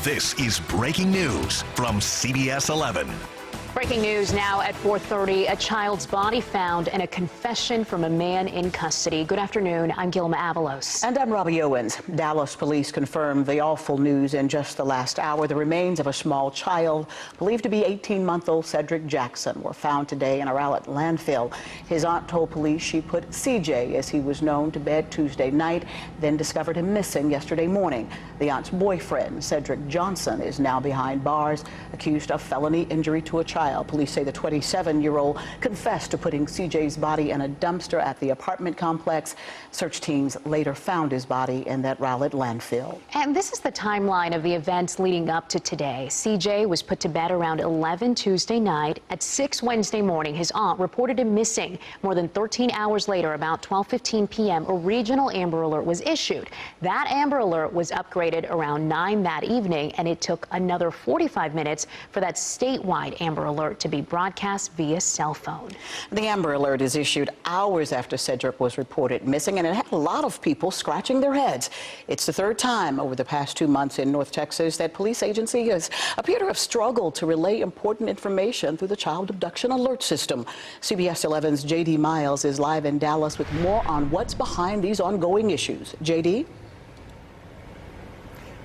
This is breaking news from CBS 11. Breaking news now at 4:30. A child's body found and a confession from a man in custody. Good afternoon. I'm Gilma Avalos. And I'm Robbie Owens. Dallas police confirmed the awful news in just the last hour. The remains of a small child, believed to be 18-month-old Cedric Jackson, were found today in a Rowlett landfill. His aunt told police she put CJ, as he was known, to bed Tuesday night, then discovered him missing yesterday morning. The aunt's boyfriend, Cedric Jackson, is now behind bars, accused of felony injury to a child. Police say the 27-year-old confessed to putting CJ's body in a dumpster at the apartment complex. Search teams later found his body in that Rowlett landfill. And this is the timeline of the events leading up to today. CJ was put to bed around 11 Tuesday night. At 6 Wednesday morning, his aunt reported him missing. More than 13 hours later, about 12:15 p.m., a regional Amber Alert was issued. That Amber Alert was upgraded around 9 that evening, and it took another 45 minutes for that statewide Amber Alert to be broadcast via cell phone. The Amber Alert is issued hours after Cedric was reported missing, and it had a lot of people scratching their heads. It's the third time over the past 2 months in North Texas that police agencies appear to have struggled to relay important information through the child abduction alert system. CBS 11's J.D. Miles is live in Dallas with more on what's behind these ongoing issues. J.D.?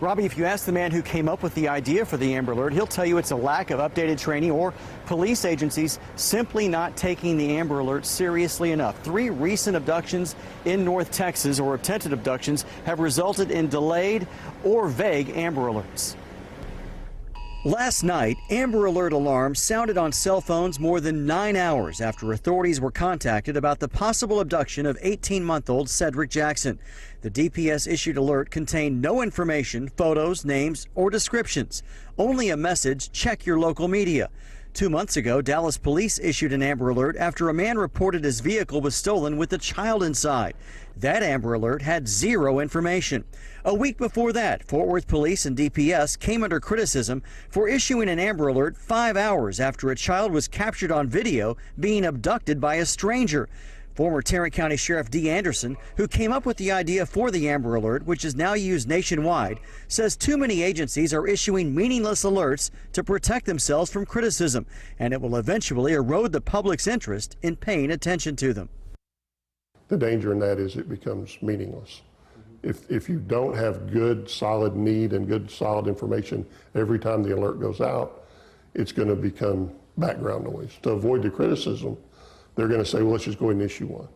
Robbie, if you ask the man who came up with the idea for the Amber Alert, he'll tell you it's a lack of updated training or police agencies simply not taking the Amber Alert seriously enough. 3 recent abductions in North Texas, or attempted abductions, have resulted in delayed or vague Amber Alerts. Last night, Amber Alert alarms sounded on cell phones more than 9 hours after authorities were contacted about the possible abduction of 18-month-old Cedric Jackson. The DPS issued alert contained no information, photos, names, or descriptions. Only a message, check your local media. 2 months ago, Dallas police issued an Amber Alert after a man reported his vehicle was stolen with a child inside. That Amber Alert had 0 information. A week before that, Fort Worth police and DPS came under criticism for issuing an Amber Alert 5 hours after a child was captured on video being abducted by a stranger. Former Tarrant County Sheriff D. Anderson, who came up with the idea for the Amber Alert, which is now used nationwide, says too many agencies are issuing meaningless alerts to protect themselves from criticism, and it will eventually erode the public's interest in paying attention to them. The danger in that is it becomes meaningless. If you don't have good, solid need and good, solid information every time the alert goes out, it's going to become background noise. To avoid the criticism, they're going to say, well, let's just go ahead and issue one.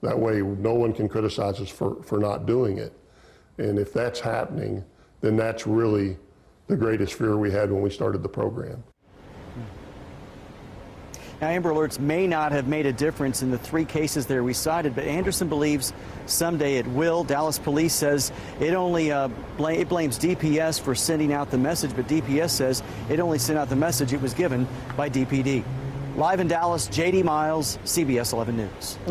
That way, no one can criticize us for not doing it. And if that's happening, then that's really the greatest fear we had when we started the program. Now, Amber Alerts may not have made a difference in the 3 cases there we cited, but Anderson believes someday it will. Dallas police says it only blames DPS for sending out the message, but DPS says it only sent out the message it was given by DPD. Live in Dallas, J.D. Miles, CBS 11 News.